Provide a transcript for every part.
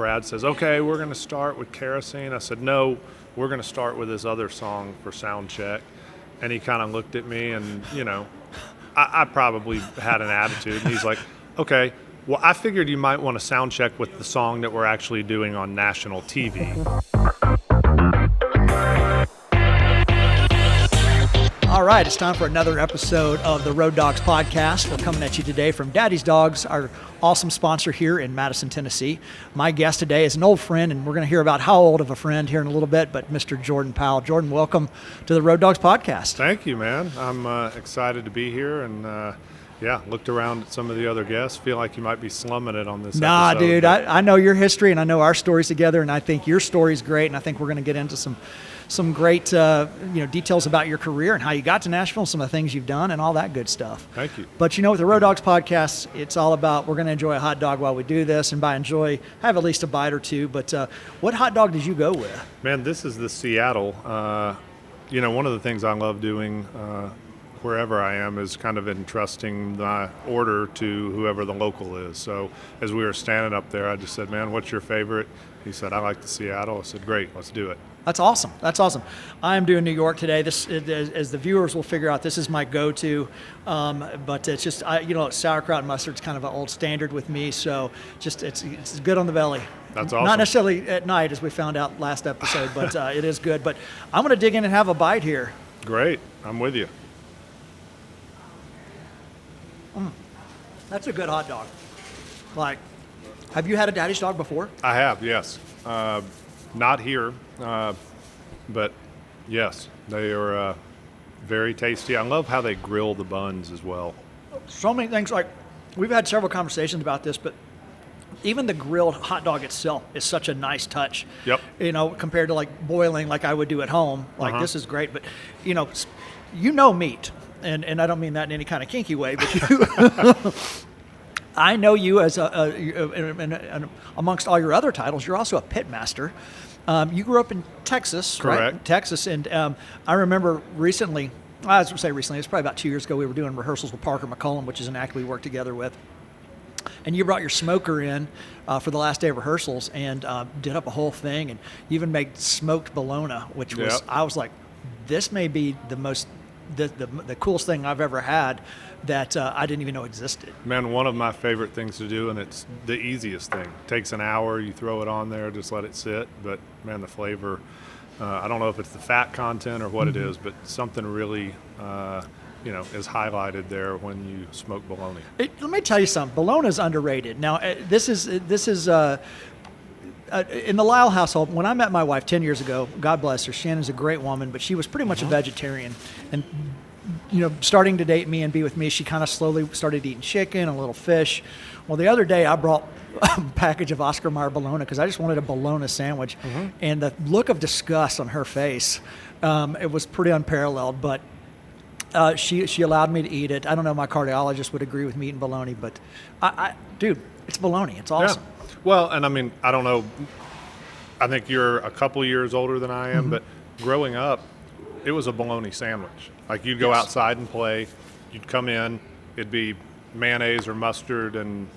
Brad says, okay, we're going to start with Kerosene. I said, no, we're going to start with this other song for sound check. And he kind of looked at me and, I probably had an attitude. And he's like, okay, well, I figured you might want to sound check with the song that we're actually doing on national TV. All right, it's time for another episode of the Road Dogs podcast. We're coming at you today from Daddy's Dogs, our awesome sponsor here in Madison, Tennessee. My guest today is an old friend, and we're going to hear about how old of a friend here in a little bit, but Mr. Jordan Powell. Jordan, welcome to the Road Dogs podcast. Thank you, man. I'm excited to be here, and looked around at some of the other guests. Feel like you might be slumming it on this Nah, episode. dude, I know your history, and I know our stories together, and I think your story's great, and I think we're going to get into some great details about your career and how you got to Nashville, some of the things you've done and all that good stuff. Thank you. But with the Road Dogs podcast, it's all about we're going to enjoy a hot dog while we do this, and by enjoy, have at least a bite or two. But what hot dog did you go with? Man, this is the Seattle. One of the things I love doing wherever I am is kind of entrusting my order to whoever the local is. So as we were standing up there, I just said, man, what's your favorite? He said, I like the Seattle. I said, great, let's do it. That's awesome. I'm doing New York today. This, as the viewers will figure out, this is my go-to. But it's just, sauerkraut and mustard's kind of an old standard with me. So it's good on the belly. That's awesome. Not necessarily at night, as we found out last episode, but it is good. But I'm going to dig in and have a bite here. Great. I'm with you. That's a good hot dog. Have you had a Daddy's Dog before? I have, yes. Not here, but yes, they are very tasty. I love how they grill the buns as well. So many things. We've had several conversations about this, but even the grilled hot dog itself is such a nice touch. Yep. Compared to boiling like I would do at home. This is great, but meat. And I don't mean that in any kind of kinky way, but I know you as amongst all your other titles, you're also a pit master. You grew up in Texas, correct? Right? Texas, and I remember recently, it was probably about 2 years ago, we were doing rehearsals with Parker McCollum, which is an act we work together with. And you brought your smoker in for the last day of rehearsals and did up a whole thing, and you even made smoked bologna, which was, I was like, this may be the coolest thing I've ever had that I didn't even know existed. Man, one of my favorite things to do, and it's the easiest thing. It takes an hour, you throw it on there, just let it sit. But, man, the flavor, I don't know if it's the fat content or what it is, but something really, is highlighted there when you smoke bologna. Let me tell you something. Bologna is underrated. Now, this is in the Lyle household. When I met my wife 10 years ago, God bless her, Shannon's a great woman, but she was pretty much a vegetarian. And, starting to date me and be with me, she kind of slowly started eating chicken, a little fish. Well, the other day I brought a package of Oscar Mayer bologna because I just wanted a bologna sandwich. And the look of disgust on her face, it was pretty unparalleled, but she allowed me to eat it. I don't know if my cardiologist would agree with me eating bologna, but dude, it's bologna. It's awesome. Yeah. Well, and I mean, I don't know. I think you're a couple years older than I am, but growing up, it was a bologna sandwich. You'd go outside and play, you'd come in, it'd be mayonnaise or mustard and,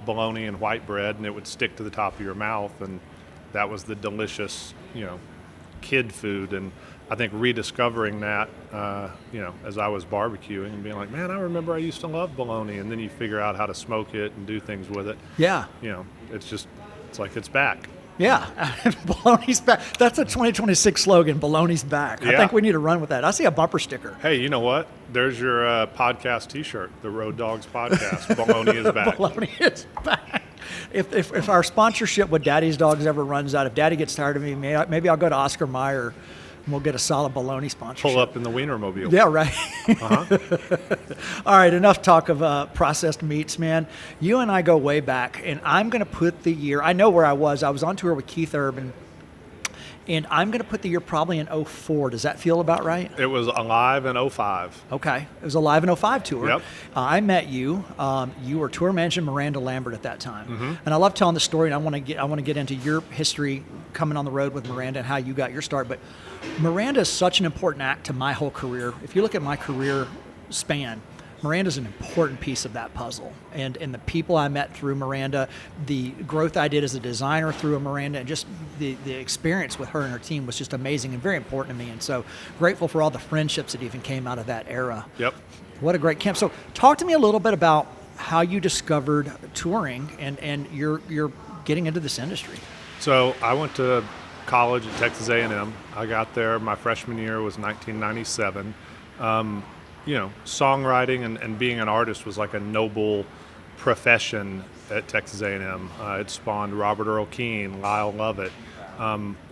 bologna and white bread, and it would stick to the top of your mouth, and that was the delicious, kid food. And I think rediscovering that, as I was barbecuing and being like, man, I remember I used to love bologna, and then you figure out how to smoke it and do things with it. Yeah. It's like it's back. Yeah, bologna's back. That's a 2026 slogan, bologna's back. Yeah. I think we need to run with that. I see a bumper sticker. Hey, you know what? There's your podcast T-shirt, the Road Dogs podcast. Bologna is back. Bologna is back. If our sponsorship with Daddy's Dogs ever runs out, if Daddy gets tired of me, maybe I'll go to Oscar Mayer and we'll get a solid bologna sponsorship. Pull up in the Wienermobile. Yeah, right. All right, enough talk of processed meats, man. You and I go way back, and I'm going to put the year, I know where I was. I was on tour with Keith Urban, and I'm going to put the year probably in 04. Does that feel about right? It was Alive in 05. Okay. It was Alive in 05 tour. Yep. I met you. You were tour manager Miranda Lambert at that time. And I love telling the story, and I want to get into your history coming on the road with Miranda and how you got your start. But Miranda is such an important act to my whole career. If you look at my career span, Miranda's an important piece of that puzzle. And the people I met through Miranda, the growth I did as a designer through a Miranda, and just the experience with her and her team was just amazing and very important to me. And so grateful for all the friendships that even came out of that era. Yep. What a great camp. So talk to me a little bit about how you discovered touring and you're getting into this industry. So I went to college at Texas A&M. I got there, my freshman year was 1997. Songwriting and being an artist was like a noble profession at Texas A&M. It spawned Robert Earl Keen, Lyle Lovett.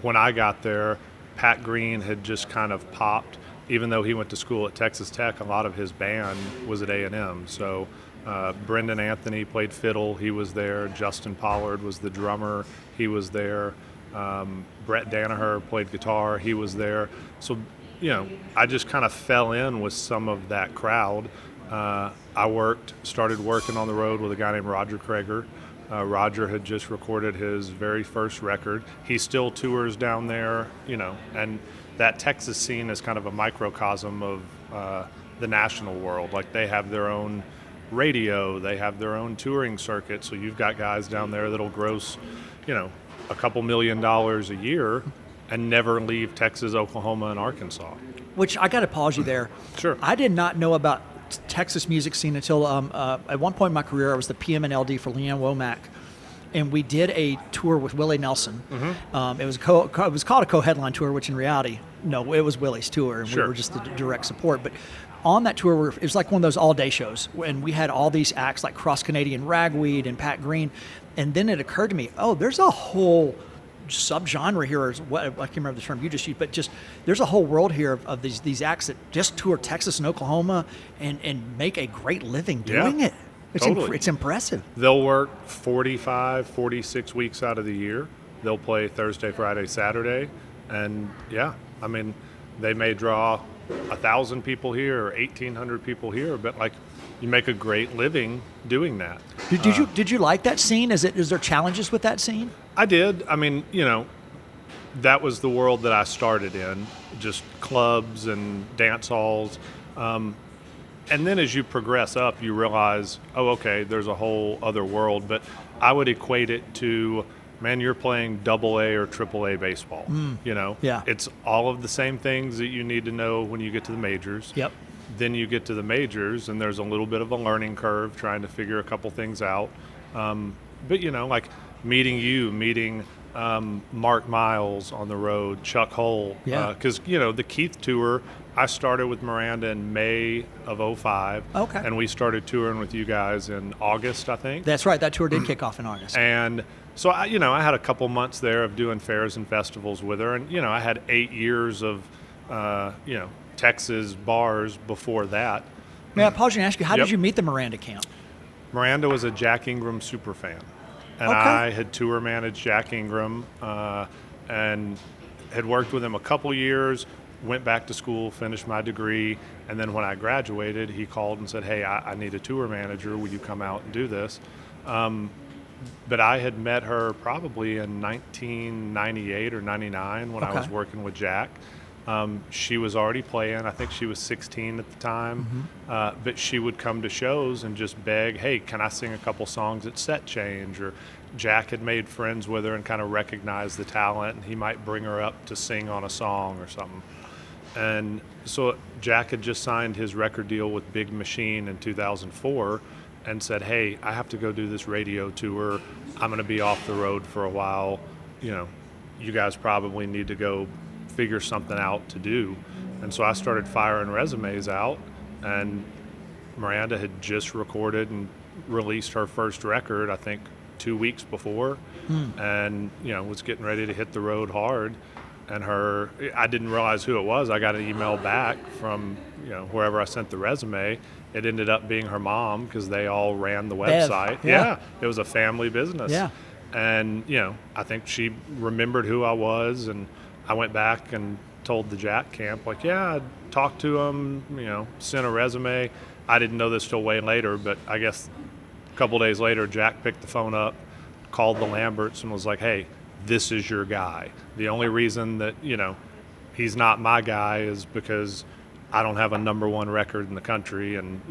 When I got there, Pat Green had just kind of popped. Even though he went to school at Texas Tech, a lot of his band was at A&M. So Brendan Anthony played fiddle, he was there. Justin Pollard was the drummer, he was there. Brett Danaher played guitar, he was there. So, I just kind of fell in with some of that crowd. I started working on the road with a guy named Roger Krager. Roger had just recorded his very first record. He still tours down there, and that Texas scene is kind of a microcosm of the national world. Like they have their own radio, they have their own touring circuit. So you've got guys down there that'll gross, a couple $1 million a year and never leave Texas, Oklahoma, and Arkansas. Which I got to pause you there. Sure. I did not know about Texas music scene until at one point in my career I was the PM and LD for Leanne Womack. And we did a tour with Willie Nelson. Mm-hmm. It was called a co-headline tour, which in reality, no, it was Willie's tour, and Sure. we were just the direct support. But on that tour, it was like one of those all-day shows, and we had all these acts like Cross Canadian Ragweed and Pat Green. And then it occurred to me, there's a whole subgenre here, or what I can't remember the term you just used, but just there's a whole world here of these acts that just tour Texas and Oklahoma and make a great living doing it. Totally. It's impressive. They'll work 45, 46 weeks out of the year. They'll play Thursday, Friday, Saturday. And they may draw 1,000 people here or 1,800 people here, but you make a great living doing that. Did you like that scene? Is there challenges with that scene? I did. That was the world that I started in, just clubs and dance halls. And then as you progress up, you realize, there's a whole other world. But I would equate it to, man, you're playing AA or AAA baseball. Yeah. It's all of the same things that you need to know when you get to the majors. Yep. Then you get to the majors, and there's a little bit of a learning curve trying to figure a couple things out. But, meeting Mark Miles on the road, Chuck Hull. Yeah. Because, the Keith tour, I started with Miranda in May of 2005. Okay. And we started touring with you guys in August, I think. That's right. That tour did kick off in August. And so, I had a couple months there of doing fairs and festivals with her. And, I had 8 years of, Texas bars before that. May I pause you and ask you, how Yep. did you meet the Miranda camp? Miranda was a Jack Ingram super fan. And Okay. I had tour managed Jack Ingram and had worked with him a couple years, went back to school, finished my degree, and then when I graduated, he called and said, hey, I need a tour manager. Will you come out and do this? But I had met her probably in 1998 or 99 when I was working with Jack. She was already playing. I think she was 16 at the time. Mm-hmm. But she would come to shows and just beg, hey, can I sing a couple songs at Set Change? Or Jack had made friends with her and kind of recognized the talent, and he might bring her up to sing on a song or something. And so Jack had just signed his record deal with Big Machine in 2004 and said, hey, I have to go do this radio tour. I'm going to be off the road for a while. You guys probably need to go figure something out to do. And so I started firing resumes out, and Miranda had just recorded and released her first record, I think 2 weeks before, and was getting ready to hit the road hard. And I didn't realize who it was. I got an email back from wherever I sent the resume. It ended up being her mom, because they all ran the website. Yeah, it was a family business. Yeah. And I think she remembered who I was, and I went back and told the Jack camp, I talked to him, sent a resume. I didn't know this till way later, but I guess a couple days later, Jack picked the phone up, called the Lamberts, and was like, hey, this is your guy. The only reason that, he's not my guy is because I don't have a number one record in the country, and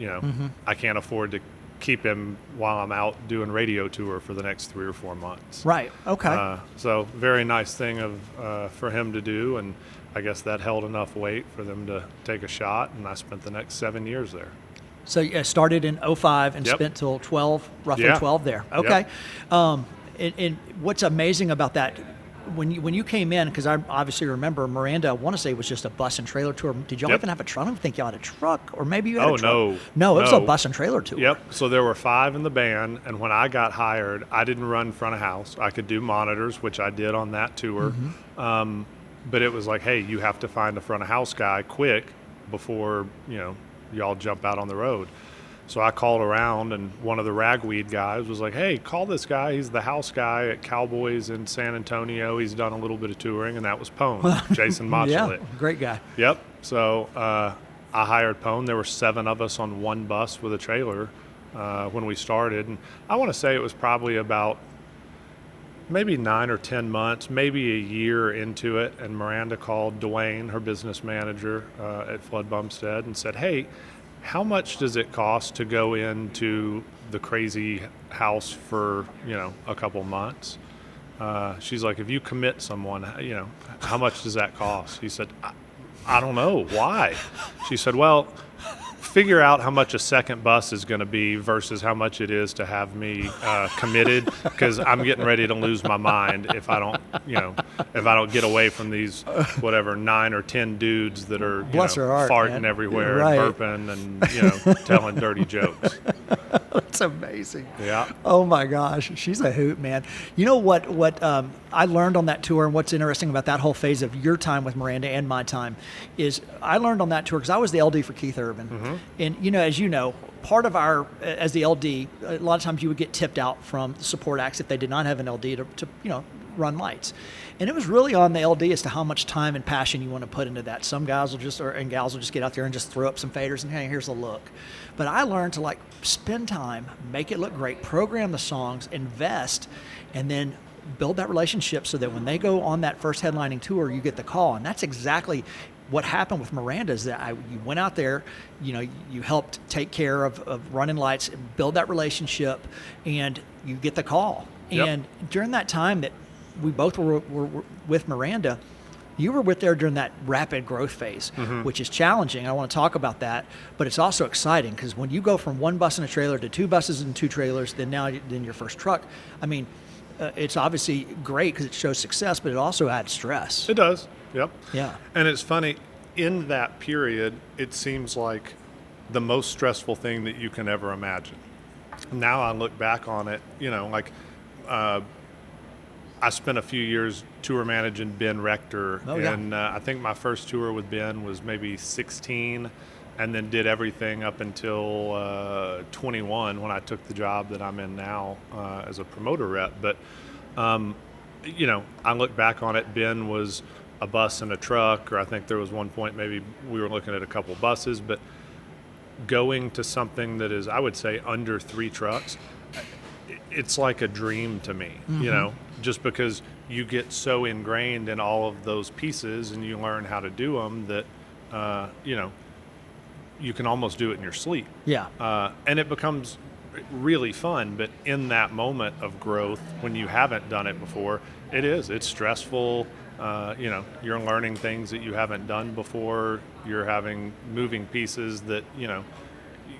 I can't afford to keep him while I'm out doing radio tour for the next 3 or 4 months. Right. Okay. So very nice thing for him to do, and I guess that held enough weight for them to take a shot, and I spent the next 7 years there. So you started in 05 and Yep. spent till 12, roughly Yeah. 12 there. Yep. Okay. And what's amazing about that, when you came in, because I obviously remember Miranda, I want to say it was just a bus and trailer tour. Did y'all Yep. even have a truck? I don't think y'all had a truck, or maybe you had Oh, a truck. no. No, it was a No. bus and trailer tour. Yep. So there were 5 in the band, and when I got hired, I didn't run front of house. I could do monitors, which I did on that tour. But it was like, hey, you have to find a front of house guy quick before y'all jump out on the road. So I called around, and one of the ragweed guys was like, hey, call this guy. He's the house guy at Cowboys in San Antonio. He's done a little bit of touring, and that was Pone, Jason Mochulet. Yeah, great guy. Yep. So I hired Pone. There were 7 of us on one bus with a trailer when we started. And I want to say it was probably about maybe 9 or 10 months, maybe a year into it. And Miranda called Dwayne, her business manager at Flood Bumstead, and said, hey, how much does it cost to go into the crazy house for, a couple months? She's like, if you commit someone, how much does that cost? He said, I don't know. Why? She said, well, figure out how much a second bus is going to be versus how much it is to have me committed, because I'm getting ready to lose my mind if I don't get away from these 9 or 10 dudes that are Bless her heart, farting man. everywhere Right. and burping and telling dirty jokes. That's amazing. Yeah. Oh my gosh, she's a hoot, man. You know what I learned on that tour, and what's interesting about that whole phase of your time with Miranda and my time is I learned on that tour because I was the LD for Keith Urban, and as you know, part of our as the LD, a lot of times you would get tipped out from the support acts if they did not have an LD to run lights. And it was really on the LD as to how much time and passion you want to put into that. Some guys will and gals will just get out there and just throw up some faders and, hey, here's the look. But I learned to spend time, make it look great, program the songs, invest, and then build that relationship so that when they go on that first headlining tour, you get the call. And that's exactly what happened with Miranda is that you went out there, you helped take care of running lights, build that relationship, and you get the call. Yep. And during that time that we both were with Miranda, you were with there during that rapid growth phase, which is challenging. I want to talk about that, but it's also exciting because when you go from 1 bus and a trailer to 2 buses and 2 trailers, then your first truck, it's obviously great because it shows success, but it also adds stress. It does. Yep. Yeah. And it's funny, in that period, it seems like the most stressful thing that you can ever imagine. Now I look back on it, I spent a few years tour managing Ben Rector, and I think my first tour with Ben was maybe 16, and then did everything up until 21 when I took the job that I'm in now as a promoter rep. But, I look back on it, Ben was a bus and a truck, or I think there was one point maybe we were looking at a couple buses, but going to something that is, I would say, under 3 trucks, it's like a dream to me, just because you get so ingrained in all of those pieces and you learn how to do them that, you can almost do it in your sleep. Yeah. And it becomes really fun, but in that moment of growth, when you haven't done it before, it's stressful. You're learning things that you haven't done before. You're having moving pieces that,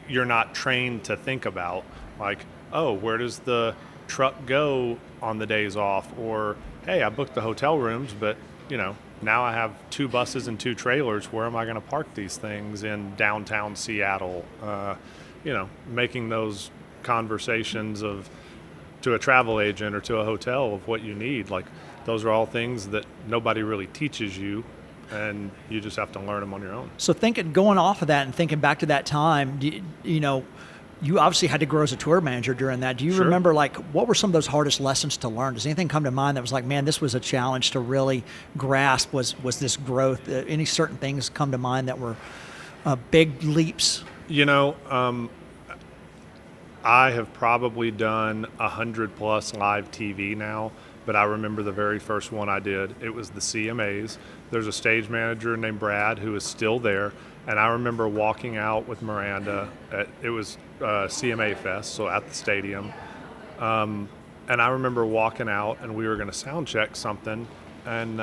you're not trained to think about, like, oh, where does the truck go on the days off? Or, hey, I booked the hotel rooms, but, now I have 2 buses and 2 trailers. Where am I going to park these things in downtown Seattle? Making those conversations to a travel agent or to a hotel of what you need. Like, those are all things that nobody really teaches you, and you just have to learn them on your own. So going off of that and thinking back to that time, you obviously had to grow as a tour manager during that. Do you Sure. remember, what were some of those hardest lessons to learn? Does anything come to mind that was like, man, this was a challenge to really grasp, was this growth? Any certain things come to mind that were big leaps? I have probably done 100 plus live TV now, but I remember the very first one I did. It was the CMAs. There's a stage manager named Brad who is still there, and I remember walking out with Miranda. It was CMA Fest, so at the stadium. And I remember walking out, and we were going to sound check something, and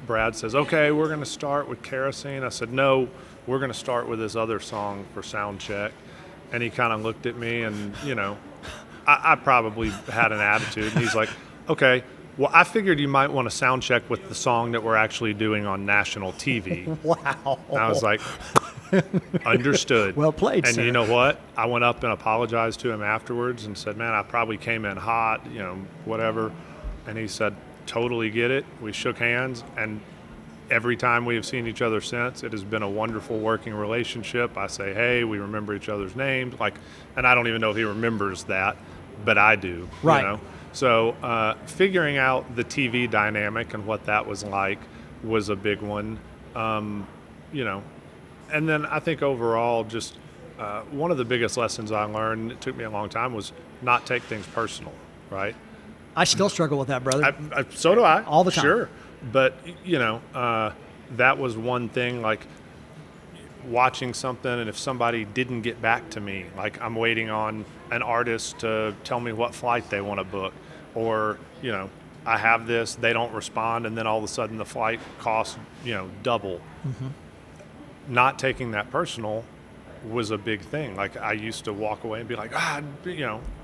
Brad says, "Okay, we're going to start with Kerosene." I said, "No, we're going to start with this other song for sound check." And he kind of looked at me, and I probably had an attitude. And he's like, "Okay, well, I figured you might want to sound check with the song that we're actually doing on national TV." Wow. And I was like, "Understood." Well played, And sir. you know what? I went up and apologized to him afterwards and said, "Man, I probably came in hot, whatever." And he said, "Totally get it." We shook hands, and every time we have seen each other since, it has been a wonderful working relationship. I say, "Hey," we remember each other's names, and I don't even know if he remembers that, but I do. Right. So figuring out the TV dynamic and what that was like was a big one. And then I think overall, just one of the biggest lessons I learned, it took me a long time, was not take things personal, right? I still struggle with that, brother. So do I. All the time. Sure. But, that was one thing, like watching something, and if somebody didn't get back to me, like I'm waiting on an artist to tell me what flight they want to book, or, I have this, they don't respond, and then all of a sudden the flight costs, double. Mm-hmm. Not taking that personal was a big thing. Like I used to walk away and be like,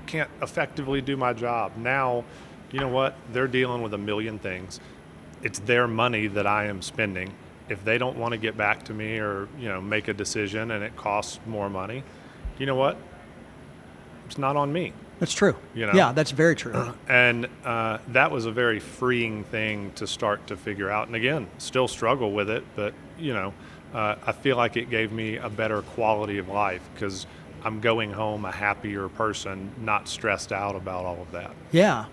can't effectively do my job. Now, you know what? They're dealing with a million things. It's their money that I am spending. If they don't want to get back to me or, make a decision and it costs more money, you know what? It's not on me. That's true. Yeah, that's very true. And that was a very freeing thing to start to figure out. And again, still struggle with it, but, I feel like it gave me a better quality of life because I'm going home a happier person, not stressed out about all of that. Yeah.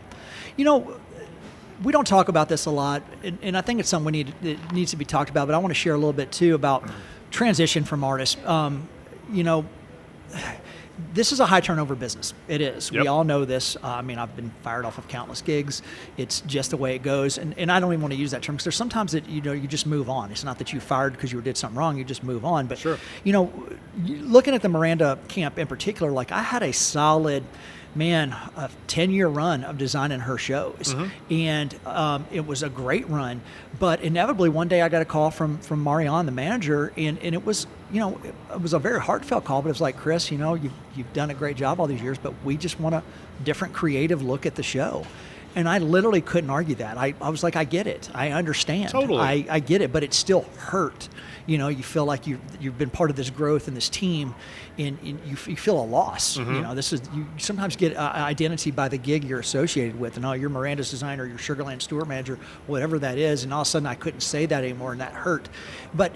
We don't talk about this a lot, and I think it's something it needs to be talked about, but I want to share a little bit, too, about transition from artists. This is a high turnover business. It is. Yep. We all know this. I've been fired off of countless gigs. It's just the way it goes. And I don't even want to use that term because there's sometimes that, you just move on. It's not that you fired because you did something wrong. You just move on. But, Sure. Looking at the Miranda camp in particular, like I had a solid, a 10-year run of designing her shows. Mm-hmm. And it was a great run. But inevitably, one day I got a call from Marianne, the manager, and it was, it was a very heartfelt call, but it was like, "Chris, you've done a great job all these years, but we just want a different creative look at the show." And I literally couldn't argue that. I was like, I get it. I understand. Totally. I get it, but it still hurt. You feel like you've been part of this growth and this team, and you feel a loss. Mm-hmm. You sometimes get identity by the gig you're associated with. And you're Miranda's designer, you're Sugarland Stewart manager, whatever that is. And all of a sudden I couldn't say that anymore, and that hurt. But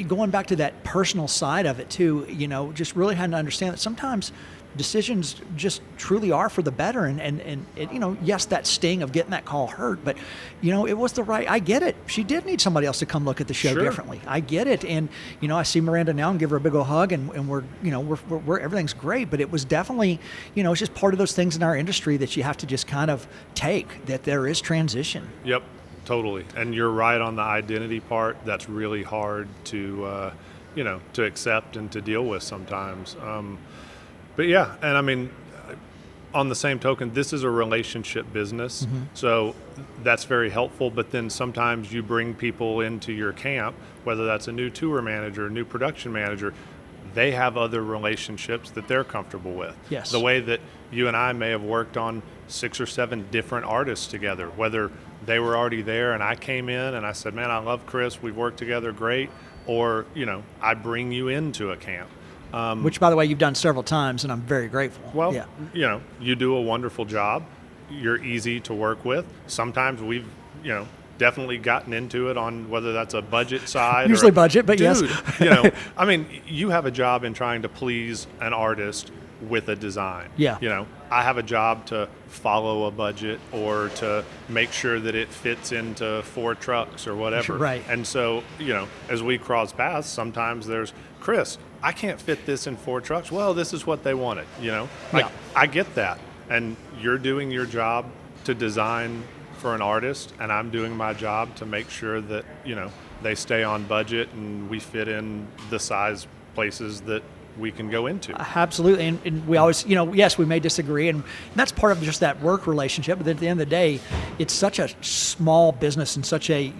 going back to that personal side of it too, just really had to understand that sometimes decisions just truly are for the better, and yes, that sting of getting that call hurt, but it was the right. I get it. She did need somebody else to come look at the show Sure. differently. I get it, and I see Miranda now and give her a big old hug, and we're everything's great. But it was definitely it's just part of those things in our industry that you have to just kind of take, that there is transition. Yep, totally. And you're right on the identity part. That's really hard to to accept and to deal with sometimes. But yeah, and on the same token, this is a relationship business, Mm-hmm. so that's very helpful. But then sometimes you bring people into your camp, whether that's a new tour manager, a new production manager, they have other relationships that they're comfortable with. Yes. The way that you and I may have worked on 6 or 7 different artists together, whether they were already there and I came in and I said, "Man, I love Chris, we've worked together great," or, I bring you into a camp. Which, by the way, you've done several times, and I'm very grateful. Well, yeah. You do a wonderful job. You're easy to work with. Sometimes we've, definitely gotten into it on whether that's a budget side. Usually budget, but Dude, yes. You have a job in trying to please an artist with a design. Yeah. I have a job to follow a budget or to make sure that it fits into 4 trucks or whatever. Right. And so, as we cross paths, sometimes there's, "Chris, I can't fit this in 4 trucks." Well, this is what they wanted, Yeah. I get that. And you're doing your job to design for an artist, and I'm doing my job to make sure that, they stay on budget and we fit in the size places that we can go into. Absolutely. And we always, yes, we may disagree. And that's part of just that work relationship. But at the end of the day, it's such a small business and such a,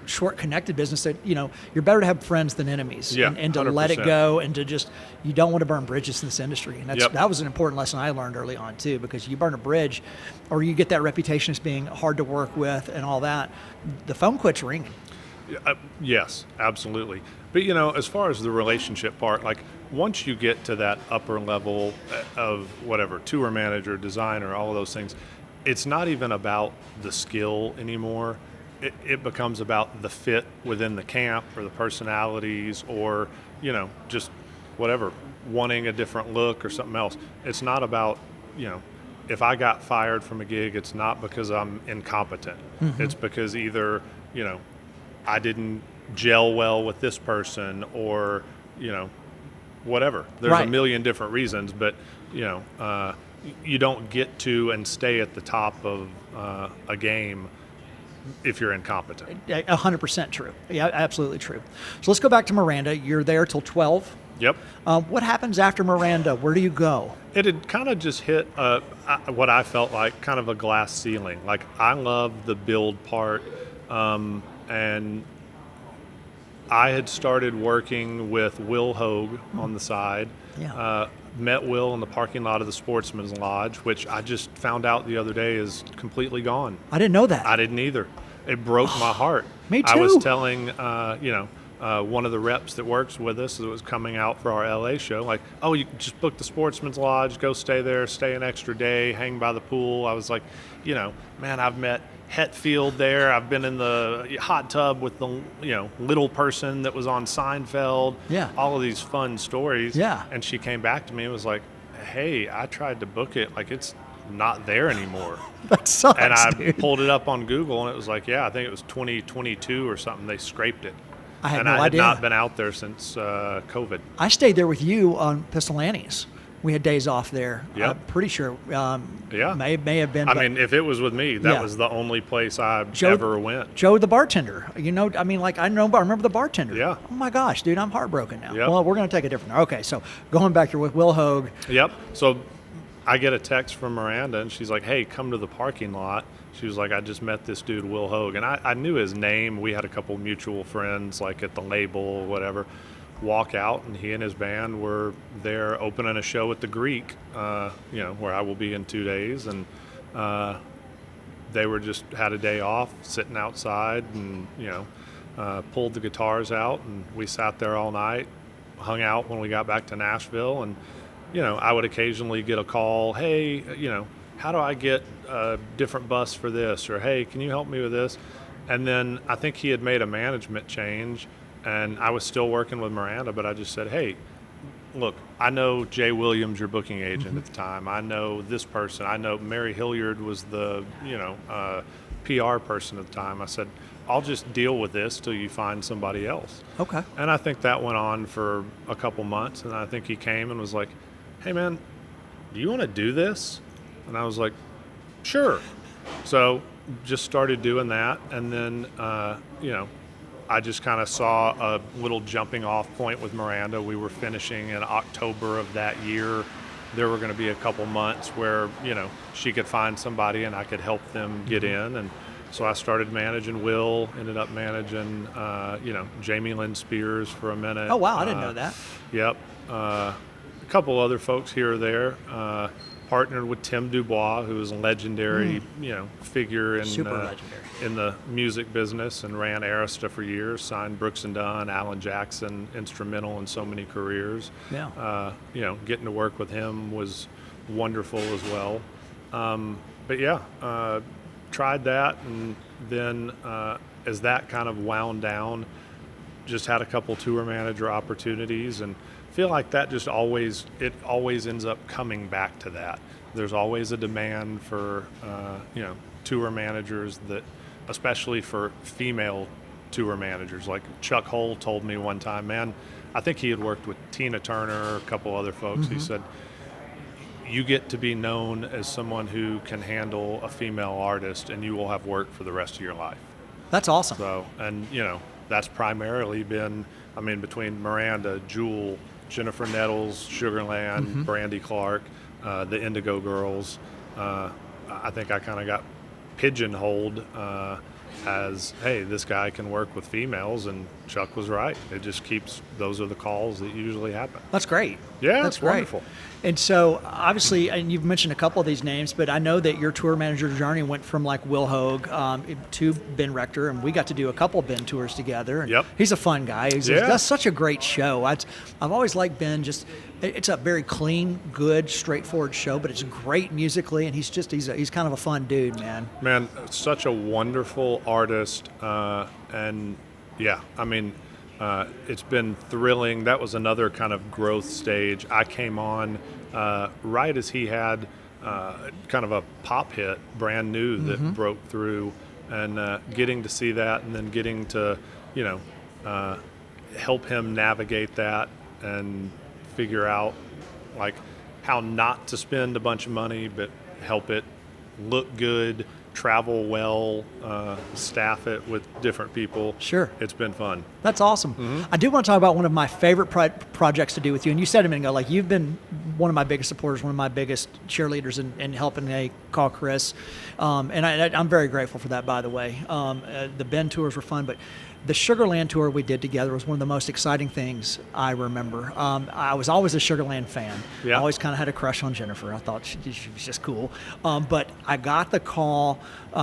short connected business that, you're better to have friends than enemies. Yeah, and to let it go and to just, you don't want to burn bridges in this industry. And that was an important lesson I learned early on too, because you burn a bridge or you get that reputation as being hard to work with and all that, the phone quits ringing. Yes, absolutely. But, as far as the relationship part, like once you get to that upper level of whatever, tour manager, designer, all of those things, it's not even about the skill anymore. It becomes about the fit within the camp or the personalities or, just whatever, wanting a different look or something else. It's not about, if I got fired from a gig, it's not because I'm incompetent. Mm-hmm. It's because either, I didn't gel well with this person or, whatever. There's a million different reasons, but, you don't get to and stay at the top of a game if you're incompetent. 100% true. Yeah, absolutely true. So let's go back to Miranda. You're there till 12. Yep. What happens after Miranda? Where do you go? It had kind of just hit what I felt like kind of a glass ceiling. Like I love the build part. And I had started working with Will Hogue on the side. Yeah. Met Will in the parking lot of the Sportsman's Lodge, which I just found out the other day is completely gone. I didn't know that. I didn't either. It broke my heart. Me too. I was telling, one of the reps that works with us that was coming out for our LA show, like, oh, you just book the Sportsman's Lodge, go stay there, stay an extra day, hang by the pool. I was like, man, I've met Hetfield there. I've been in the hot tub with the, little person that was on Seinfeld. Yeah. All of these fun stories. Yeah. And she came back to me and was like, hey, I tried to book it. Like, it's not there anymore. That sucks, and I dude. pulled it up on Google and it was like, I think it was 2022 or something. They scraped it. I had and no I had idea. not been out there since COVID. I stayed there with you on Pistol Annie's. We had days off there. Yep. I'm pretty sure. Yeah. May have been. I mean, if it was with me, that was the only place I ever went. Joe, the bartender. I remember the bartender. Yeah. Oh my gosh, dude, I'm heartbroken now. Yep. Well, we're going to take a different. Okay, so going back here with Will Hogue. Yep. So I get a text from Miranda, and she's like, hey, come to the parking lot. She was like, I just met this dude, Will Hogue. And I knew his name. We had a couple mutual friends, like at the label, whatever. Walk out, and he and his band were there opening a show at the Greek, where I will be in 2 days. And they were just had a day off, sitting outside, and, pulled the guitars out, and we sat there all night, hung out when we got back to Nashville. And, I would occasionally get a call, hey, how do I get a different bus for this? Or, hey, can you help me with this? And then I think he had made a management change, and I was still working with Miranda, but I just said, hey, look, I know Jay Williams, your booking agent at the time. I know this person. I know Mary Hilliard was the, PR person at the time. I said, I'll just deal with this till you find somebody else. Okay. And I think that went on for a couple months, and I think he came and was like, hey, man, do you want to do this? And I was like, sure. So just started doing that, and then, I just kind of saw a little jumping off point with Miranda. We were finishing in October of that year. There were going to be a couple months where, she could find somebody and I could help them get in. And so I started managing Will, ended up managing, Jamie Lynn Spears for a minute. Oh, wow. I didn't know that. Yep. A couple other folks here or there. Partnered with Tim Dubois, who was a legendary, figure in Super legendary. In the music business, and ran Arista for years. Signed Brooks and Dunn, Alan Jackson, instrumental in so many careers. Yeah. Getting to work with him was wonderful as well. Tried that, and then as that kind of wound down, just had a couple tour manager opportunities, and feel like that just always ends up coming back to that. There's always a demand for tour managers, that especially for female tour managers. Like Chuck Hull told me one time, man, I think he had worked with Tina Turner, a couple other folks. Mm-hmm. He said, you get to be known as someone who can handle a female artist, and you will have work for the rest of your life. That's awesome. So, and that's primarily been, I mean, between Miranda, Jewel, Jennifer Nettles, Sugarland, Brandy Clark, the Indigo Girls. I think I kind of got pigeonholed as, hey, this guy can work with females, and Chuck was right. It just keeps, those are the calls that usually happen. That's great. Yeah, that's it's wonderful. And so, obviously, and you've mentioned a couple of these names, but I know that your tour manager journey went from like Will Hogue to Ben Rector, and we got to do a couple of Ben tours together. And Yep. he's a fun guy. Yeah. That's such a great show. I've always liked Ben. Just it's a very clean, good, straightforward show, but it's great musically, and he's kind of a fun dude, man. Man, such a wonderful artist, and yeah, I mean, it's been thrilling. That was another kind of growth stage. I came on right as he had kind of a pop hit, brand new, that broke through, and getting to see that, and then getting to, help him navigate that and figure out like how not to spend a bunch of money, but help it look good, travel well, staff it with different people. Sure. It's been fun. That's awesome. I do want to talk about one of my favorite projects to do with you. And you said a minute ago, like, you've been one of my biggest supporters, one of my biggest cheerleaders in helping me call Chris. And I'm very grateful for that, by the way. The Ben tours were fun, but the Sugarland tour we did together was one of the most exciting things I remember. I was always a Sugarland fan. Yeah. I always kind of had a crush on Jennifer. I thought she was just cool. But I got the call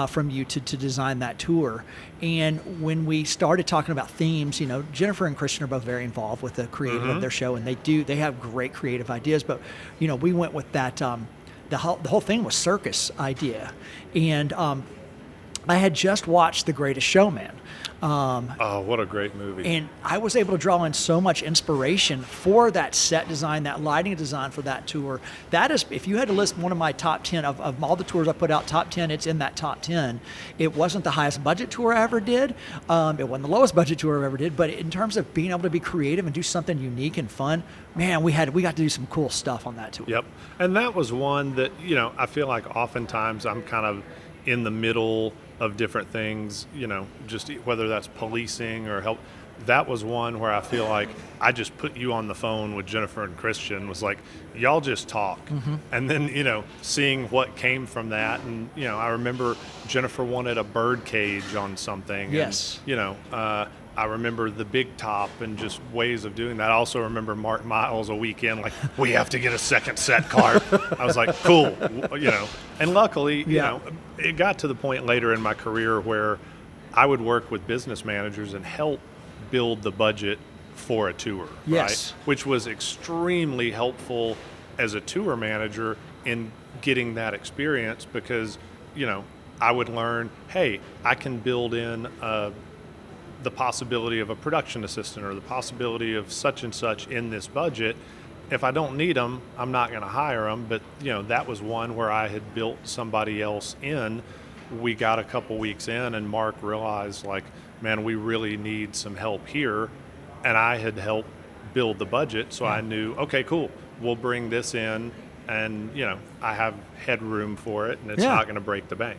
from you to design that tour. And when we started talking about themes, Jennifer and Christian are both very involved with the creative of their show, and they have great creative ideas. But, we went with that, the whole thing was circus idea. And I had just watched The Greatest Showman. Oh, what a great movie. And I was able to draw in so much inspiration for that set design, that lighting design for that tour. That is, if you had to list one of my top 10 of all the tours I put out, top 10, it's in that top 10. It wasn't the highest budget tour I ever did. It wasn't the lowest budget tour I ever did. But in terms of being able to be creative and do something unique and fun, man, we got to do some cool stuff on that tour. Yep. And that was one that, I feel like oftentimes I'm kind of in the middle of different things, just whether that's policing or help. That was one where I feel like I just put you on the phone with Jennifer and Christian, was like, y'all just talk. And then, seeing what came from that. And, I remember Jennifer wanted a bird cage on something. Yes. And, I remember the big top and just ways of doing that. I also remember Mark Miles a weekend, like, we have to get a second set card. I was like, cool, And luckily, it got to the point later in my career where I would work with business managers and help build the budget for a tour, yes. right? Which was extremely helpful as a tour manager in getting that experience, because, I would learn, hey, I can build in the possibility of a production assistant or the possibility of such and such in this budget. If I don't need them, I'm not going to hire them. But, that was one where I had built somebody else in. We got a couple weeks in, and Mark realized, like, man, we really need some help here. And I had helped build the budget, so I knew, okay, cool, we'll bring this in, and, I have headroom for it, and it's not going to break the bank.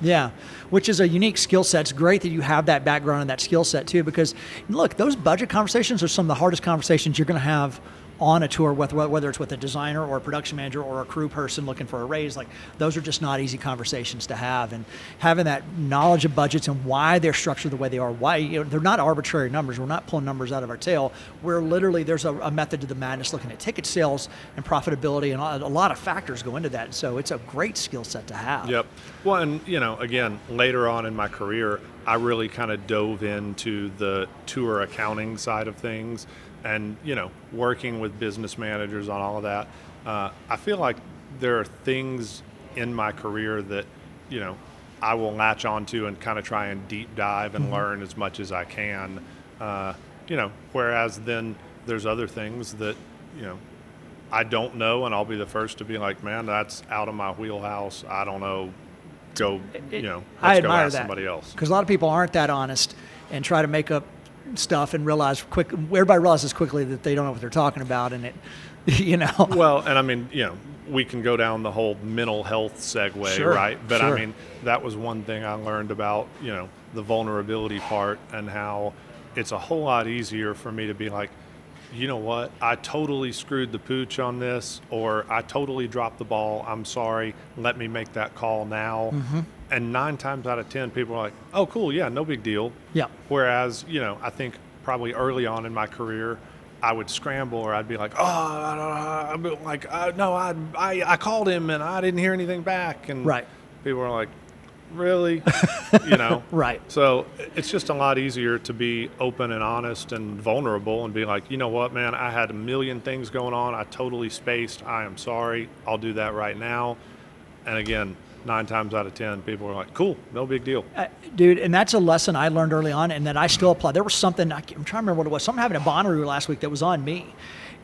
Yeah, which is a unique skill set. It's great that you have that background and that skill set too, because look, those budget conversations are some of the hardest conversations you're going to have on a tour, whether it's with a designer or a production manager or a crew person looking for a raise. Like, those are just not easy conversations to have. And having that knowledge of budgets and why they're structured the way they are, why they're not arbitrary numbers. We're not pulling numbers out of our tail. We're literally, there's a method to the madness, looking at ticket sales and profitability, and a lot of factors go into that. So it's a great skill set to have. Yep. Well, and again, later on in my career, I really kind of dove into the tour accounting side of things. And, working with business managers on all of that, I feel like there are things in my career that, I will latch onto and kind of try and deep dive and learn as much as I can. Whereas then there's other things that, I don't know, and I'll be the first to be like, man, that's out of my wheelhouse. I don't know. Let's go ask somebody else. Because a lot of people aren't that honest and try to make up stuff and everybody realizes quickly that they don't know what they're talking about, and it, Well, and I mean, we can go down the whole mental health segue, Sure, right? But sure. I mean, that was one thing I learned about, the vulnerability part, and how it's a whole lot easier for me to be like, you know what, I totally screwed the pooch on this, or I totally dropped the ball. I'm sorry. Let me make that call now. And 9 times out of 10, people are like, oh, cool. Yeah, no big deal. Yeah. Whereas, I think probably early on in my career, I would scramble, or I'd be like, oh, I'd be like, no, I called him and I didn't hear anything back. And Right. people are like, really? Right. So it's just a lot easier to be open and honest and vulnerable and be like, you know what, man, I had a million things going on. I totally spaced. I am sorry. I'll do that right now. And again, 9 times out of 10, people are like, cool, no big deal. Dude, and that's a lesson I learned early on and that I still apply. There was something, I'm trying to remember what it was, something happened at Bonnaroo last week that was on me.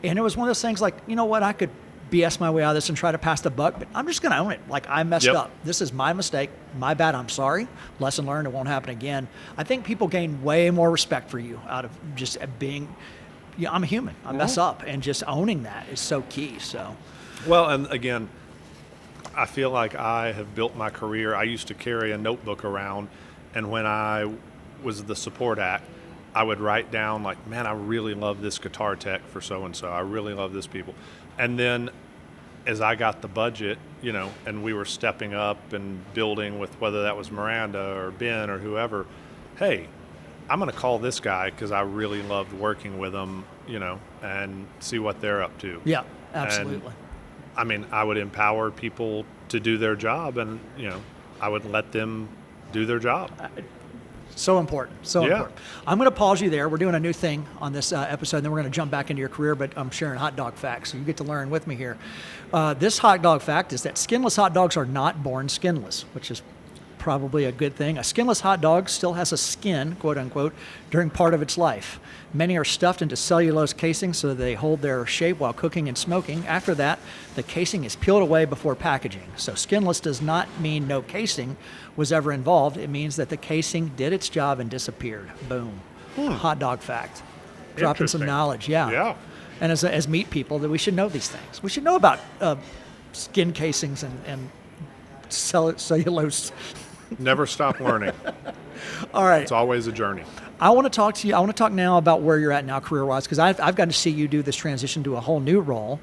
And it was one of those things like, you know what, I could BS my way out of this and try to pass the buck, but I'm just going to own it. Like, I messed Yep. up. This is my mistake, my bad, I'm sorry. Lesson learned, it won't happen again. I think people gain way more respect for you out of just being, I'm a human. I mess up, and just owning that is so key. So, Well, and again, I feel like I have built my career. I used to carry a notebook around, and when I was the support act, I would write down like, man, I really love this guitar tech for so-and-so. I really love this people. And then as I got the budget, and we were stepping up and building with whether that was Miranda or Ben or whoever, hey, I'm going to call this guy because I really loved working with him, and see what they're up to. yeah, absolutely. And, I mean, I would empower people to do their job, and, I would let them do their job. So important. So Yeah. important. I'm going to pause you there. We're doing a new thing on this episode, and then we're going to jump back into your career, but I'm sharing hot dog facts, so you get to learn with me here. This hot dog fact is that skinless hot dogs are not born skinless, which is probably a good thing. A skinless hot dog still has a skin, quote unquote, during part of its life. Many are stuffed into cellulose casings so they hold their shape while cooking and smoking. After that, the casing is peeled away before packaging. So skinless does not mean no casing was ever involved. It means that the casing did its job and disappeared. Boom. Hot dog fact. Dropping some Interesting. knowledge, yeah. Yeah. And as meat people, that we should know these things. We should know about skin casings and cellulose. Never stop learning. All right. It's always a journey. I want to talk to you. I want to talk now about where you're at now career-wise, because I've gotten to see you do this transition to a whole new role.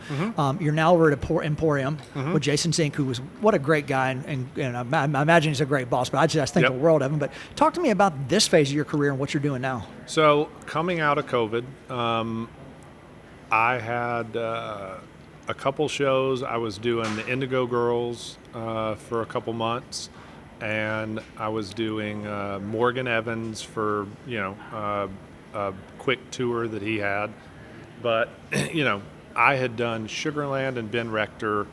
You're now over at Emporium with Jason Zink, who was what a great guy, and I imagine he's a great boss, but I just think Yep. the world of him. But talk to me about this phase of your career and what you're doing now. So coming out of COVID, I had a couple shows. I was doing the Indigo Girls for a couple months, and I was doing Morgan Evans for a quick tour that he had. But I had done Sugarland and Ben Rector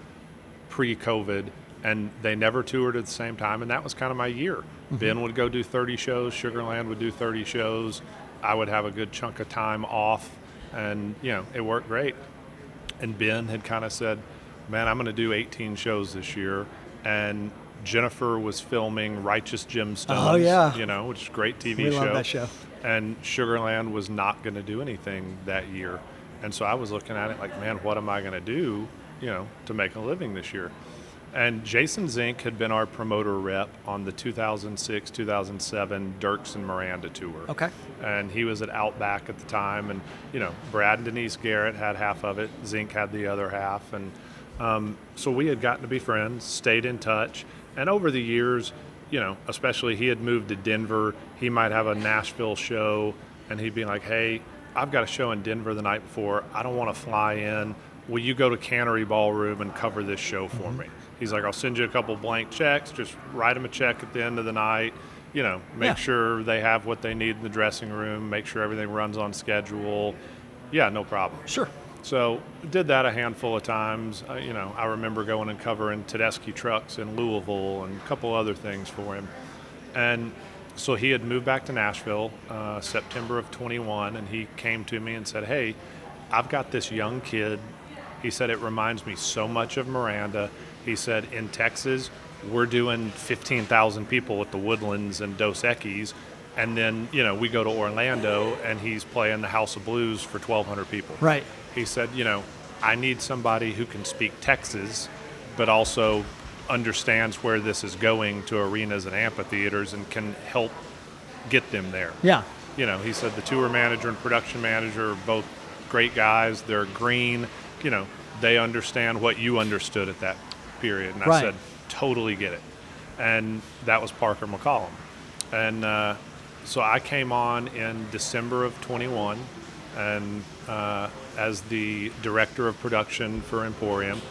pre-COVID, and they never toured at the same time, and that was kind of my year. Ben would go do 30 shows, Sugarland would do 30 shows. I would have a good chunk of time off, and it worked great. And Ben had kind of said, man, I'm going to do 18 shows this year, and Jennifer was filming Righteous Gemstones, Oh, yeah. Which is a great TV We show. love that show. And Sugarland was not going to do anything that year. And so I was looking at it like, man, what am I going to do, to make a living this year? And Jason Zink had been our promoter rep on the 2006-2007 Dirks and Miranda tour. Okay. And he was at Outback at the time. And, Brad and Denise Garrett had half of it. Zink had the other half. And so we had gotten to be friends, stayed in touch. And over the years, especially he had moved to Denver. He might have a Nashville show, and he'd be like, hey, I've got a show in Denver the night before. I don't want to fly in. Will you go to Cannery Ballroom and cover this show for me? He's like, I'll send you a couple blank checks. Just write them a check at the end of the night. Make sure they have what they need in the dressing room. Make sure everything runs on schedule. Yeah, no problem. Sure. So did that a handful of times. I remember going and covering Tedeschi Trucks in Louisville and a couple other things for him. And so he had moved back to Nashville September of 21, and he came to me and said, hey, I've got this young kid. He said, it reminds me so much of Miranda. He said, in Texas, we're doing 15,000 people at the Woodlands and Dos Equis. And then, we go to Orlando, and he's playing the House of Blues for 1,200 people. Right. He said, I need somebody who can speak Texas but also understands where this is going to arenas and amphitheaters and can help get them there. Yeah. You know, he said the tour manager and production manager are both great guys. They're green. You know, they understand what you understood at that period. And I Right. said, totally get it. And that was Parker McCollum. And so I came on in December of 21 and as the director of production for Emporium.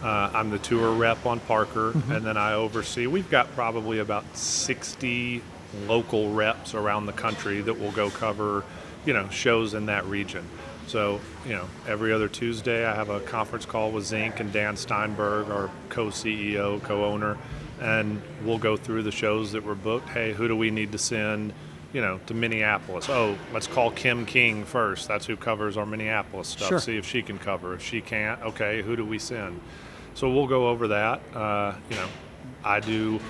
I'm the tour rep on Parker, and then I oversee. We've got probably about 60 local reps around the country that will go cover, you know, shows in that region. So, you know, every other Tuesday I have a conference call with Zink and Dan Steinberg, our co-CEO, co-owner, and we'll go through the shows that were booked. Hey, who do we need to send, you know, to Minneapolis? Oh, let's call Kim King first. That's who covers our Minneapolis stuff. Sure. See if she can cover. If she can't, okay, who do we send? So we'll go over that. You know, I do,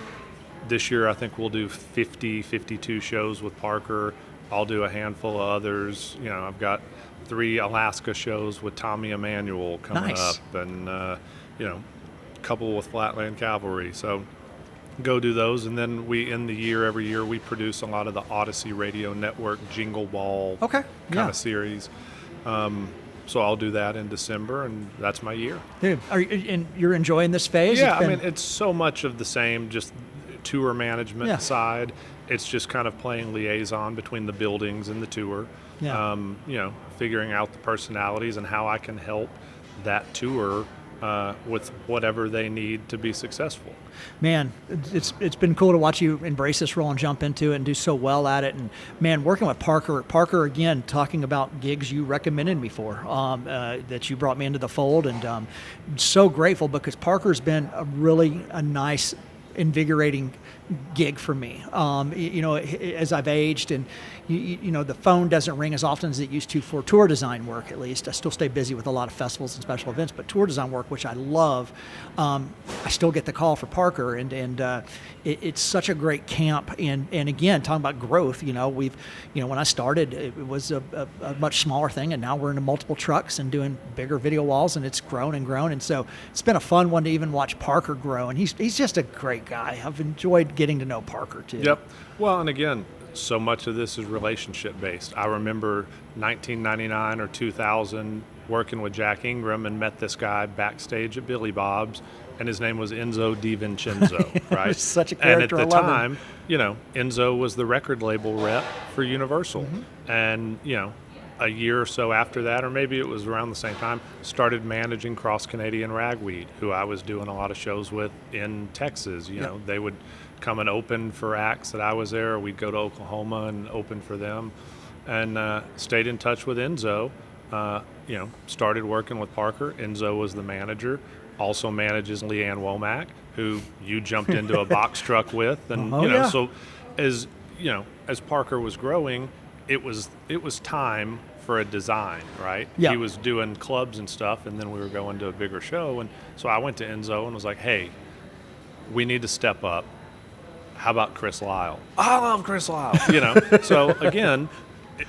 this year I think we'll do 50, 52 shows with Parker. I'll do a handful of others. You know, I've got 3 Alaska shows with Tommy Emmanuel coming Nice. up, and, you know, a couple with Flatland Cavalry. So go do those, and then we end the year, every year we produce a lot of the Odyssey Radio Network Jingle Ball Okay. kind of series. So I'll do that in December, and that's my year. Dude, and you're enjoying this phase? Yeah, It's been- I mean, it's so much of the same, just tour management Yeah. side. It's just kind of playing liaison between the buildings and the tour. Yeah. You know, figuring out the personalities and how I can help that tour with whatever they need to be successful. Man, it's been cool to watch you embrace this role and jump into it and do so well at it. And man, working with Parker again, talking about gigs you recommended me for, that you brought me into the fold, and so grateful because Parker's been a nice, invigorating gig for me. You know, as I've aged, and you know, the phone doesn't ring as often as it used to for tour design work. At least I still stay busy with a lot of festivals and special events, but tour design work, which I love, I still get the call for Parker, and it's such a great camp. And again, talking about growth, you know, when I started, it was a much smaller thing, and now we're into multiple trucks and doing bigger video walls, and it's grown and grown. And so it's been a fun one to even watch Parker grow, and he's just a great guy. I've enjoyed getting to know Parker too. Yep. Well, and again, so much of this is relationship based. I remember 1999 or 2000 working with Jack Ingram and met this guy backstage at Billy Bob's, and his name was Enzo DiVincenzo, right? Such a And at character. the I love him. time, you know, Enzo was the record label rep for Universal. And, you know, a year or so after that, or maybe it was around the same time, started managing Cross Canadian Ragweed, who I was doing a lot of shows with in Texas. You know, they would come and open for acts that I was there, or we'd go to Oklahoma and open for them. And stayed in touch with Enzo, you know, started working with Parker. Enzo was the manager, also manages Leanne Womack, who you jumped into a box truck with. And, Oh, you know, yeah. so as, you know, as Parker was growing, it was time for a design, right? Yeah. He was doing clubs and stuff, and then we were going to a bigger show. And so I went to Enzo and was like, hey, we need to step up. How about Chris Lyle? I love Chris Lyle. You know, so again,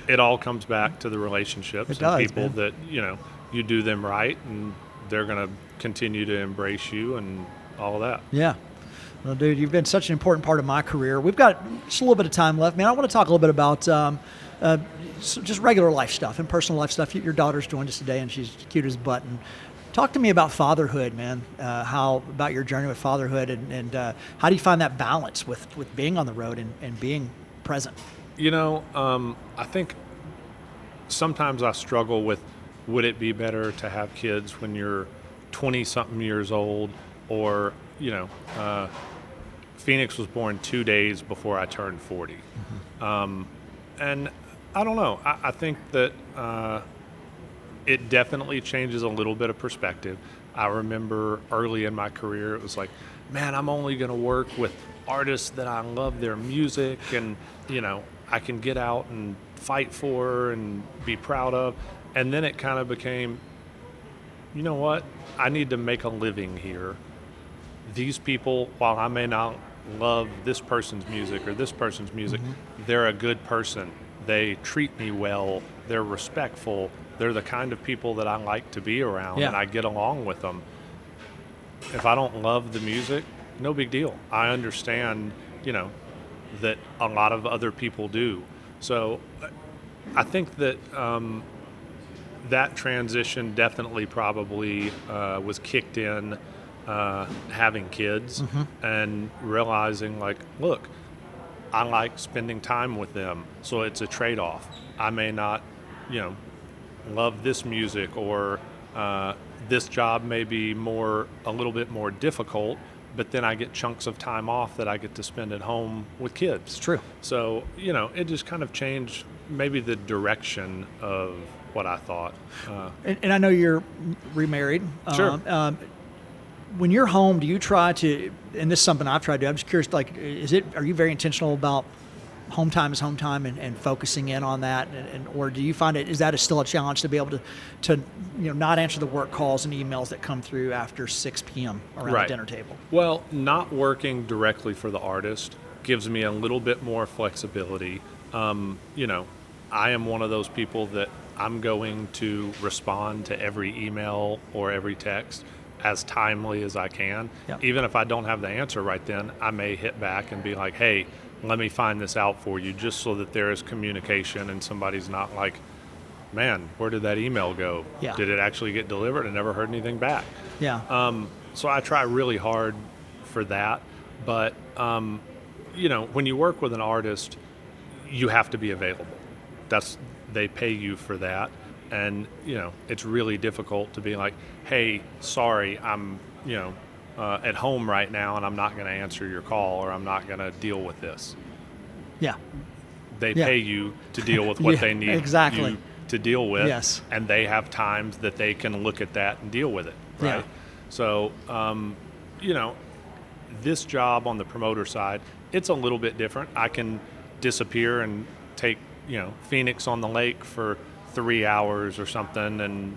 it all comes back to the relationships It does, and people man. that, you know, you do them right, and they're going to continue to embrace you and all of that. Yeah. Well, dude, you've been such an important part of my career. We've got just a little bit of time left, man. I want to talk a little bit about just regular life stuff and personal life stuff. Your daughter's joined us today, and she's cute as a button. Talk to me about fatherhood, man. How about your journey with fatherhood, and how do you find that balance with being on the road and being present? You know, I think sometimes I struggle with, would it be better to have kids when you're 20-something years old, or, you know, Phoenix was born 2 days before I turned 40. And I don't know. I think that it definitely changes a little bit of perspective. I remember early in my career, it was like, man, I'm only going to work with artists that I love their music and, you know, I can get out and fight for and be proud of. And then it kind of became, you know what? I need to make a living here. These people, while I may not love this person's music or this person's music, they're a good person. They treat me well. They're respectful. They're the kind of people that I like to be around, Yeah. and I get along with them. if I don't love the music, no big deal. I understand, that a lot of other people do. So I think that that transition definitely probably was kicked in having kids and realizing, like, look, I like spending time with them, so it's a trade-off. I may not, love this music, or this job may be a little bit more difficult, but then I get chunks of time off that I get to spend at home with kids. It's true. So, it just kind of changed maybe the direction of what I thought. And I know you're remarried. Sure. When you're home, do you try to, and this is something I've tried to do, I'm just curious, like, are you very intentional about home time is home time and focusing in on that? Or do you find is that still a challenge to be able to not answer the work calls and emails that come through after 6 p.m. around the dinner table? Well, not working directly for the artist gives me a little bit more flexibility. I am one of those people that I'm going to respond to every email or every text as timely as I can. Yep. Even if I don't have the answer right then, I may hit back and be like, hey, let me find this out for you, just so that there is communication and somebody's not like, man, where did that email go? Yeah. Did it actually get delivered? I never heard anything back. Yeah. So I try really hard for that. But, when you work with an artist, you have to be available. They pay you for that. And, it's really difficult to be like, hey, sorry, I'm, at home right now and I'm not going to answer your call, or I'm not going to deal with this. Yeah. They pay you to deal with what they need exactly. you to deal with. Yes. And they have times that they can look at that and deal with it. Right. Yeah. So, this job on the promoter side, it's a little bit different. I can disappear and take, Phoenix on the lake for 3 hours or something, and,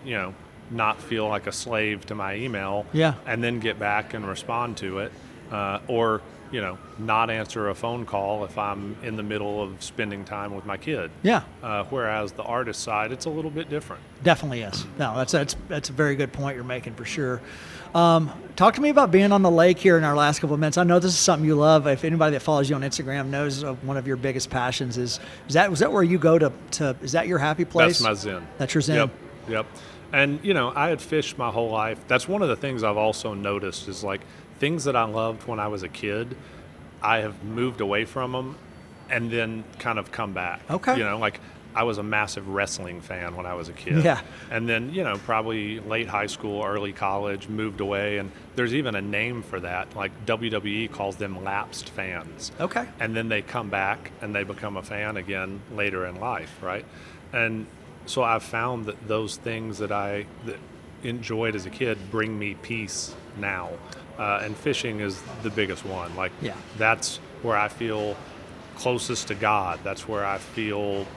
not feel like a slave to my email. Yeah. And then get back and respond to it. Or, not answer a phone call if I'm in the middle of spending time with my kid. Yeah. Whereas the artist side, it's a little bit different. Definitely is. No, that's a very good point you're making, for sure. Talk to me about being on the lake here in our last couple of minutes. I know this is something you love. If anybody that follows you on Instagram knows one of your biggest passions was that where you go to is that your happy place? That's my zen. That's your zen. Yep. And, I had fished my whole life. That's one of the things I've also noticed is, like, things that I loved when I was a kid, I have moved away from them and then kind of come back. Okay. Like, I was a massive wrestling fan when I was a kid. Yeah. And then, probably late high school, early college, moved away. And there's even a name for that. Like, WWE calls them lapsed fans. Okay. And then they come back and they become a fan again later in life, right? And so I've found that those things that enjoyed as a kid bring me peace now. And fishing is the biggest one. Like, that's where I feel closest to God. That's where I feel,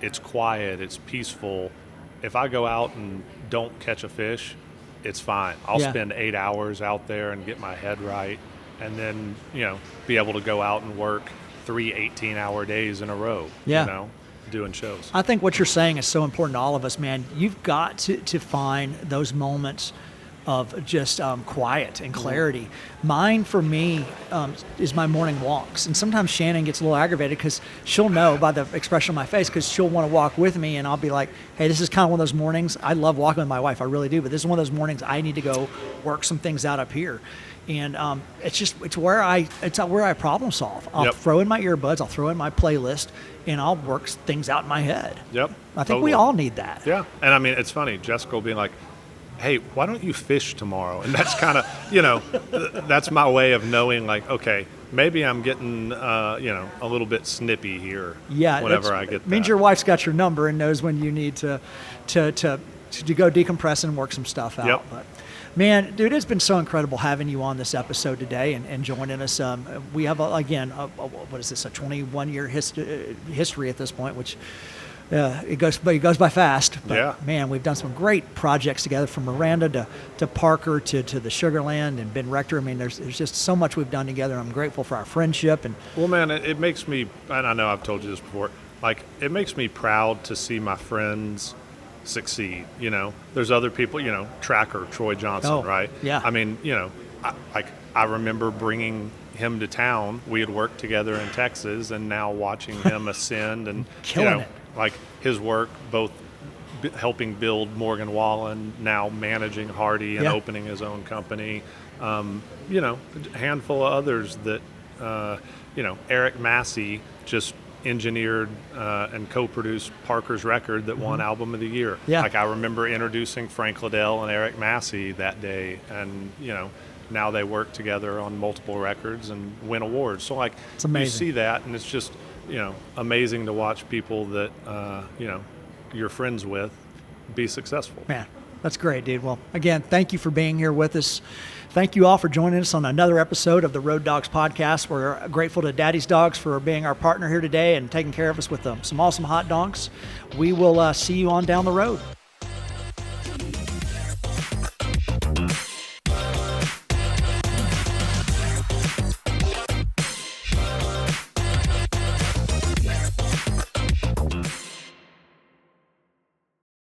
it's quiet, it's peaceful. If I go out and don't catch a fish, it's fine. I'll spend 8 hours out there and get my head right, and then, be able to go out and work 3 18-hour days in a row, doing shows. I think what you're saying is so important to all of us, man. You've got to find those moments of just quiet and clarity. Mine, for me, is my morning walks. And sometimes Shannon gets a little aggravated because she'll know by the expression on my face, because she'll want to walk with me, and I'll be like, hey, this is kind of one of those mornings. I love walking with my wife, I really do, but this is one of those mornings I need to go work some things out up here. And it's where I problem solve. I'll throw in my earbuds, I'll throw in my playlist, and I'll work things out in my head. Yep. I think we all need that. Yeah. And I mean, it's funny, Jessica will be like, hey, why don't you fish tomorrow? And that's kind of, that's my way of knowing, like, okay, maybe I'm getting, a little bit snippy here. Yeah. Whenever I get that. Means your wife's got your number and knows when you need to go decompress and work some stuff out. Yep. But, man, dude, it's been so incredible having you on this episode today and joining us. We have, what is this, a 21-year history at this point, which it goes by fast. But, man, we've done some great projects together, from Miranda to Parker to the Sugarland and Ben Rector. I mean, there's just so much we've done together. I'm grateful for our friendship. And well, man, it makes me, and I know I've told you this before, like, it makes me proud to see my friends succeed. You know, there's other people, you know, Tracker, Troy Johnson, Oh, right? yeah. I mean, you know, I remember bringing him to town. We had worked together in Texas, and now watching him ascend and Killing you know, it. like his work, both helping build Morgan Wallen, now managing Hardy and Yeah. opening his own company. You know, a handful of others that, you know, Eric Massey just engineered and co-produced Parker's record that won Album of the Year. Mm-hmm. Yeah. Like I remember introducing Frank Liddell and Eric Massey that day, and you know, now they work together on multiple records and win awards. So like, It's amazing. you see that, and it's just, you know, amazing to watch people that you know, you're friends with be successful. Man, that's great, dude. Well, again, thank you for being here with us. Thank you all for joining us on another episode of the Road Dogs podcast. We're grateful to Daddy's Dogs for being our partner here today and taking care of us with some awesome hot dogs. We will see you on down the road.